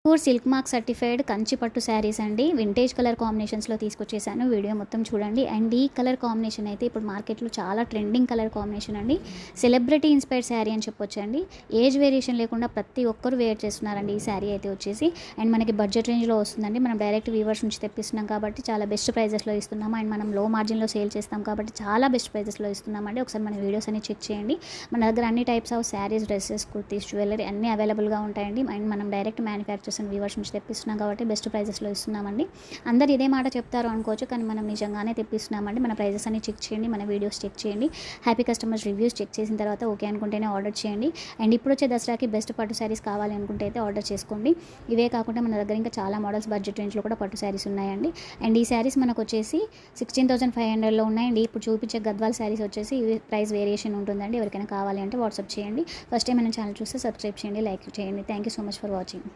Pure silk mark certified Kanchi పట్టు saris అండి. Vintage colour కాంబినేషన్స్లో తీసుకొచ్చేసాను. వీడియో మొత్తం చూడండి. అండ్ ఈ కలర్ కాంబినేషన్ అయితే ఇప్పుడు మార్కెట్లో చాలా ట్రెండింగ్ కలర్ కాంబినేషన్ అండి. సెలబ్రిటీ ఇన్స్పైర్డ్ శారీ అని చెప్పొచ్చు అండి. ఏజ్ వేరియేషన్ లేకుండా ప్రతి ఒక్కరు వేర్ చేస్తున్నారండి ఈ శారీ అయితే వచ్చేసి. అండ్ మనకి బడ్జెట్ రేంజ్లో వస్తుందండి. మనం డైరెక్ట్ వీవర్స్ నుంచి తెప్పిస్తున్నాం కాబట్టి చాలా బెస్ట్ ప్రైజెస్లో ఇస్తున్నాము. అండ్ మనం లో మార్జిన్లో సేల్ చేస్తాం కాబట్టి చాలా బెస్ట్ ప్రైజెస్లో ఇస్తున్నామండి. ఒకసారి మన వీడియోస్ అన్ని చెక్ చేయండి. మన దగ్గర అన్ని types of saris, dresses, kurtis, jewellery అన్నీ అవైలబుల్గా ఉంటాయండి. అండ్ మనం డైరెక్ట్ మ్యానుఫ్యాక్చర్స్ అండ్ వీవర్స్ నుంచి తెప్పిస్తున్నాం కాబట్టి బెస్ట్ ప్రైజెస్లో ఇస్తున్నామండి. అందరు ఇదే మాట చెప్తారు అనుకోవచ్చు, కానీ మనం నిజంగానే తెప్పిస్తున్నామండి. మన ప్రైజెస్ అన్ని చెక్ చేయండి, మన వీడియోస్ చెక్ చేయండి. హ్యాపీ కస్టమర్స్ రివ్యూస్ చెక్ చేసిన తర్వాత ఓకే అనుకుంటేనే ఆర్డర్ చేయండి. అండ్ ఇప్పుడు వచ్చే దసరాకి బెస్ట్ పట్టు శారీస్ కావాలి అనుకుంటే అయితే ఆర్డర్ చేసుకోండి. ఇవే కాకుండా మన దగ్గర ఇంకా చాలా మోడల్స్ బడ్జెట్ రేంజ్లో కూడా పట్టు శారీస్ ఉన్నాయండి. అండ్ ఈ శారీస్ మనకు వచ్చేసి 16,500లో ఉన్నాయండి. ఇప్పుడు చూపించే గద్వాల్ శారీస్ వచ్చేసి ప్రైస్ వేరియేషన్ ఉంటుందండి. ఎవరికైనా కావాలి అంటే వాట్సాప్ చేయండి. ఫస్ట్ టైం మన ఛానల్ చూస్తే సబ్స్క్రైబ్ చేయండి, లైక్ చేయండి. Thank you so much for watching.